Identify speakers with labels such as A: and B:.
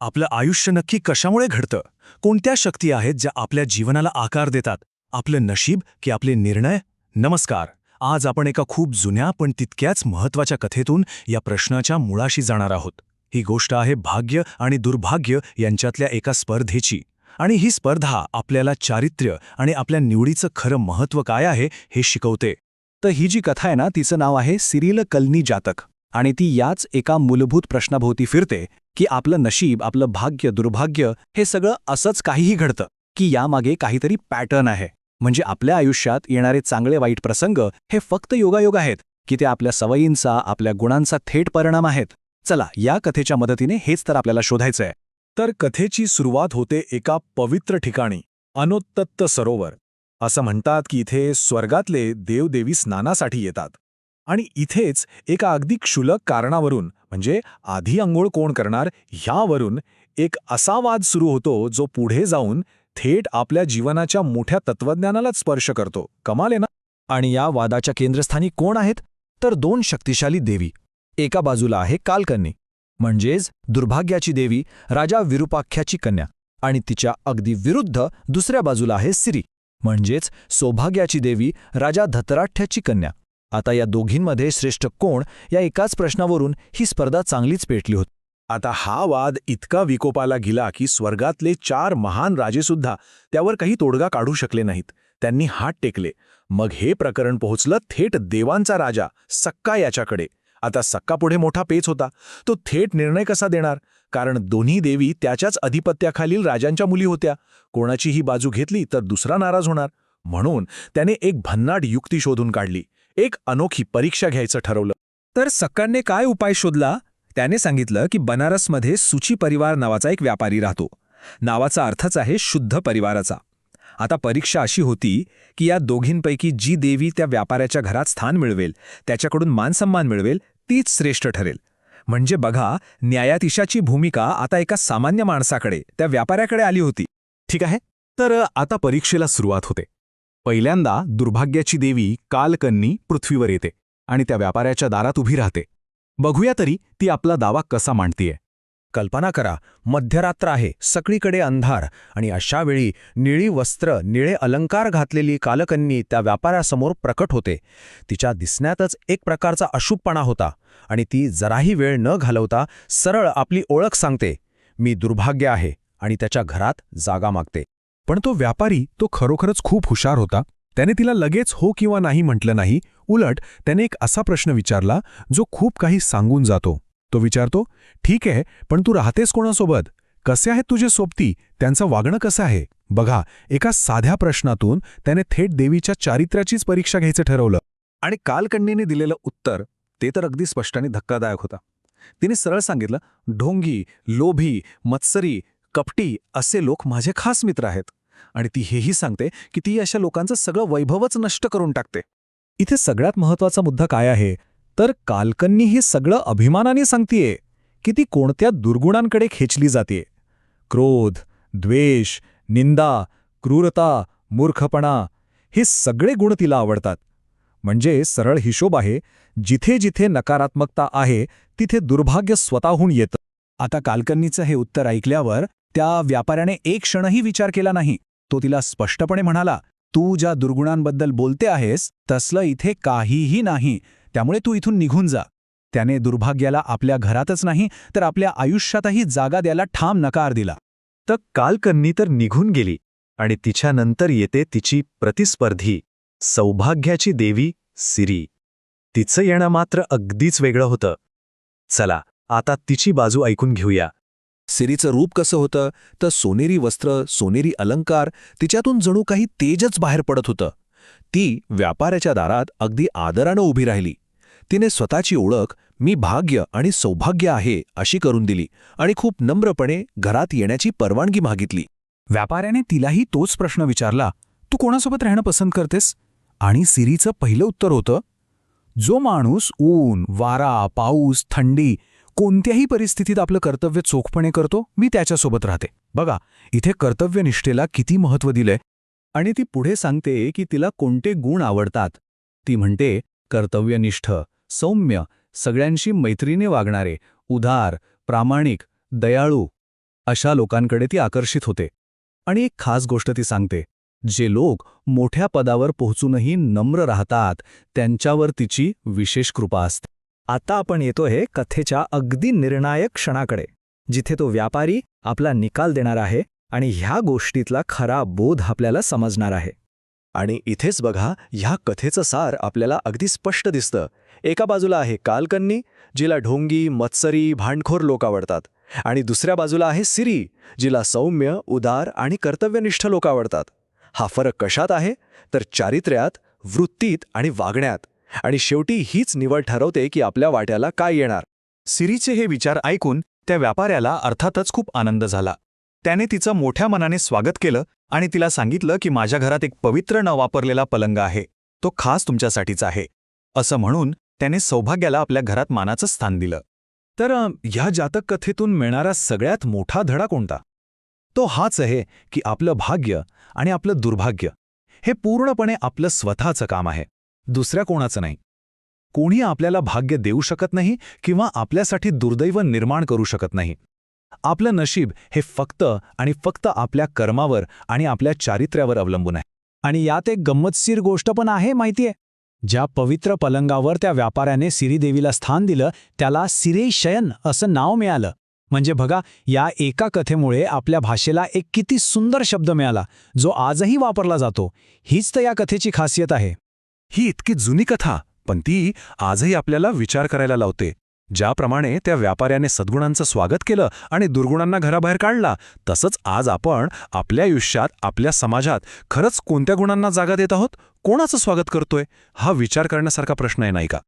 A: आपलं आयुष्य नक्की कशामुळे घडतं? कोणत्या शक्ती आहेत ज्या आपल्या जीवनाला आकार देतात? आपलं नशीब की आपले निर्णय? नमस्कार. आज आपण एका खूप जुन्या पण तितक्याच महत्त्वाच्या कथेतून या प्रश्नाच्या मुळाशी जाणार आहोत. ही गोष्ट आहे भाग्य आणि दुर्भाग्य यांच्यातल्या एका स्पर्धेची. आणि ही स्पर्धा आपल्याला चारित्र्य आणि आपल्या निवडीचं खरं महत्त्व काय आहे हे शिकवते.
B: तर ही जी कथा आहे ना, तिचं नाव आहे सिरिल कलनी जातक. आणि ती याच एका मूलभूत प्रश्नाभोवती फिरते की आपलं नशीब, आपलं भाग्य, दुर्भाग्य हे सगळं असंच काहीही घडतं की यामागे काहीतरी पॅटर्न आहे. म्हणजे आपल्या आयुष्यात येणारे चांगले वाईट प्रसंग हे फक्त योगायोग आहेत की ते आपल्या सवयींचा, आपल्या गुणांचा थेट परिणाम आहेत. चला, या कथेच्या मदतीने हेच तर आपल्याला शोधायचंय.
A: तर कथेची सुरुवात होते एका पवित्र ठिकाणी, अनोत्तत्त सरोवर. असं म्हणतात की इथे स्वर्गातले देवदेवी स्नानासाठी येतात. आणि इथेच एका अगदी क्षुल्लक कारणावरून, म्हणजे आधी अंघोळ कोण करणार ह्यावरून, एक असा वाद सुरू होतो जो पुढे जाऊन थेट आपल्या जीवनाच्या मोठ्या तत्वज्ञानालाच स्पर्श करतो. कमाल आहे ना?
B: आणि या वादाच्या केंद्रस्थानी कोण आहेत? तर दोन शक्तिशाली देवी. एका बाजूला आहे कालकन्नी, म्हणजेच दुर्भाग्याची देवी, राजा विरूपाख्याची कन्या. आणि तिच्या अगदी विरुद्ध दुसऱ्या बाजूला आहे सिरी, म्हणजेच सौभाग्याची देवी, राजा धतराठ्याची कन्या. आता या दोघींमध्ये श्रेष्ठ कोण या एकाच प्रश्नावरून ही स्पर्धा चांगलीच पेटली होती.
A: आता हा वाद इतका विकोपाला गेला की स्वर्गातले 4 महान राजेसुद्धा त्यावर काही तोडगा काढू शकले नाहीत. त्यांनी हात टेकले. मग हे प्रकरण पोहोचलं थेट देवांचा राजा सक्का याच्याकडे. आता सक्कापुढे मोठा पेच होता. तो थेट निर्णय कसा देणार? कारण दोन्ही देवी त्याच्याच अधिपत्याखालील राजांच्या मुली होत्या. कोणाचीही बाजू घेतली तर दुसरा नाराज होणार. म्हणून त्याने एक भन्नाट युक्ती शोधून काढली. एक अनोखी परीक्षा घ्यायचं ठरवलं.
B: तर सक्काने काय उपाय शोधला? त्याने सांगितलं की बनारसमध्ये सुची परिवार नावाचा एक व्यापारी राहतो. नावाचा अर्थच आहे शुद्ध परिवाराचा. आता परीक्षा अशी होती की या दोघींपैकी जी देवी त्या व्यापाऱ्याच्या घरात स्थान मिळवेल, त्याच्याकडून मानसन्मान मिळवेल, तीच श्रेष्ठ ठरेल. म्हणजे बघा, न्यायाधीशाची भूमिका आता एका सामान्य माणसाकडे, त्या व्यापाऱ्याकडे आली होती.
A: ठीक आहे, तर आता परीक्षेला सुरुवात होते. पहिल्यांदा दुर्भाग्याची देवी कालकन्नी पृथ्वीवर येते आणि त्या व्यापाऱ्याच्या दारात उभी राहते. बघूया तरी ती आपला दावा कसा मांडतीये.
B: कल्पना करा, मध्यरात्र आहे, सगळीकडे अंधार, आणि अशा वेळी निळी वस्त्र, निळे अलंकार घातलेली कालकन्नी त्या व्यापाऱ्यासमोर प्रकट होते. तिच्या दिसण्यातच एक प्रकारचा अशुभपणा होता आणि ती जराही वेळ न घालवता सरळ आपली ओळख सांगते. मी दुर्भाग्य आहे आणि त्याच्या घरात जागा मागते.
A: पण तो व्यापारी खरोखरच खूप हुशार होता. त्याने तिला लगेच हो किंवा नाही म्हटलं नाही. उलट त्याने एक असा प्रश्न विचारला जो खूप काही सांगून जातो. तो विचारतो, ठीक आहे, पण तू राहतेस कोणासोबत? कसे आहेत तुझे सोबती? त्यांचं वागणं कसं आहे? बघा, एका साध्या प्रश्नातून त्याने थेट देवीच्या चारित्र्याचीच परीक्षा घ्यायचं ठरवलं. आणि कालकन्येने दिलेलं उत्तर ते तर अगदी स्पष्ट आणि धक्कादायक होता. तिने सरळ सांगितलं, ढोंगी, लोभी, मत्सरी, कपटी असे लोक माझे खास मित्र आहेत. आणि ती हेही सांगते की ती अशा लोकांचं सगळं वैभवच नष्ट करून टाकते.
B: इथे सगळ्यात महत्त्वाचा मुद्दा काय आहे? तर कालकन्नी हे सगळं अभिमानाने सांगतेय की ती कोणत्या दुर्गुणांकडे खेचली जाते. क्रोध, द्वेष, निंदा, क्रूरता, मूर्खपणा हे सगळे गुण तिला आवडतात. म्हणजे सरळ हिशोब आहे, जिथे जिथे नकारात्मकता आहे तिथे दुर्भाग्य स्वतःहून येतं. आता कालकन्नीचं हे उत्तर ऐकल्यावर त्या व्यापाऱ्याने एक क्षणही विचार केला नाही. तो तिला स्पष्टपणे म्हणाला, तू ज्या दुर्गुणांबद्दल बोलते आहेस तसलं इथे काहीही नाही, त्यामुळे तू इथून निघून जा. त्याने दुर्भाग्याला आपल्या घरातच नाही तर आपल्या आयुष्यातही जागा द्यायला ठाम नकार दिला.
A: तर कालकन्नी तर निघून गेली आणि तिच्यानंतर येते तिची प्रतिस्पर्धी सौभाग्याची देवी सिरी. तिचं येणं मात्र अगदीच वेगळं होतं. चला, आता तिची बाजू ऐकून घेऊया.
B: सिरीचं रूप कसं होतं? तर सोनेरी वस्त्र, सोनेरी अलंकार, तिच्यातून जणू काही तेजच बाहेर पडत होतं. ती व्यापाऱ्याच्या दारात अगदी आदरानं उभी राहिली. तिने स्वतःची ओळख मी भाग्य आणि सौभाग्य आहे अशी करून दिली आणि खूप नम्रपणे घरात येण्याची परवानगी मागितली. व्यापाऱ्याने तिलाही तोच प्रश्न विचारला, तू कोणासोबत राहणं पसंत करतेस? आणि सिरीचं पहिलं उत्तर होतं, जो माणूस ऊन, वारा, पाऊस, थंडी कोणत्याही परिस्थितीत आपलं कर्तव्य चोखपणे करतो, मी त्याच्यासोबत राहते. बघा, इथे कर्तव्यनिष्ठेला किती महत्त्व दिलंय. आणि ती पुढे सांगते की तिला कोणते गुण आवडतात. ती म्हणते, कर्तव्यनिष्ठ, सौम्य, सगळ्यांशी मैत्रीने वागणारे, उदार, प्रामाणिक, दयाळू.
C: अशा लोकांकडे ती आकर्षित होते. आणि एक खास गोष्ट ती सांगते, जे लोक मोठ्या पदावर पोहोचूनही नम्र राहतात त्यांच्यावर तिची विशेष कृपा असते.
D: आता आपण येतोय कथेच्या अगदी निर्णायक क्षणाकडे, जिथे तो व्यापारी आपला निकाल देणार आहे आणि ह्या गोष्टीतला खरा बोध आपल्याला समजणार आहे.
B: आणि इथेच बघा, ह्या कथेचं सार आपल्याला अगदी स्पष्ट दिसतं. एका बाजूला आहे कालकन्नी, जिला ढोंगी, मत्सरी, भांडखोर लोक आवडतात, आणि दुसऱ्या बाजूला आहे सिरी, जिला सौम्य, उदार आणि कर्तव्यनिष्ठ लोक आवडतात. हा फरक कशात आहे? तर चारित्र्यात, वृत्तीत आणि वागण्यात. आणि शेवटी हीच निवड ठरवते की आपल्या वाट्याला काय येणार.
E: सिरीचे हे विचार ऐकून त्या व्यापाऱ्याला अर्थातच खूप आनंद झाला. त्याने तिचं मोठ्या मनाने स्वागत केलं आणि तिला सांगितलं की माझ्या घरात एक पवित्र न वापरलेला पलंग आहे, तो खास तुमच्यासाठीच आहे. असं म्हणून त्याने सौभाग्याला आपल्या घरात मानाचं स्थान दिलं.
C: तर ह्या जातक कथेतून मिळणारा सगळ्यात मोठा धडा कोणता? तो हाच आहे की आपलं भाग्य आणि आपलं दुर्भाग्य हे पूर्णपणे आपलं स्वतःचं काम आहे, दुसऱ्या कोणाचं नाही. कोणी आपल्याला भाग्य देऊ शकत नाही किंवा आपल्यासाठी दुर्दैव निर्माण करू शकत नाही. आपलं नशीब हे फक्त आणि फक्त आपल्या कर्मावर आणि आपल्या चारित्र्यावर अवलंबून आहे. आणि यात एक गंमतशीर गोष्ट पण आहे माहितीये. ज्या पवित्र पलंगावर त्या व्यापाऱ्याने सिरीदेवीला स्थान दिलं त्याला सिरे शयन असं नाव मिळालं. म्हणजे बघा, या एका कथेमुळे आपल्या भाषेला एक किती सुंदर शब्द मिळाला जो आजही वापरला जातो. हीच तर या कथेची खासियत आहे.
A: ही इतकी जुनी कथा, पण ती आजही आपल्याला विचार करायला लावते. ज्याप्रमाणे त्या व्यापाऱ्याने सद्गुणांचं स्वागत केलं आणि दुर्गुणांना घराबाहेर काढला, तसंच आज आपण आपल्या आयुष्यात, आपल्या समाजात खरंच कोणत्या गुणांना जागा देत आहोत, कोणाचं स्वागत करतोय, हा विचार करण्यासारखा प्रश्न आहे, नाही का?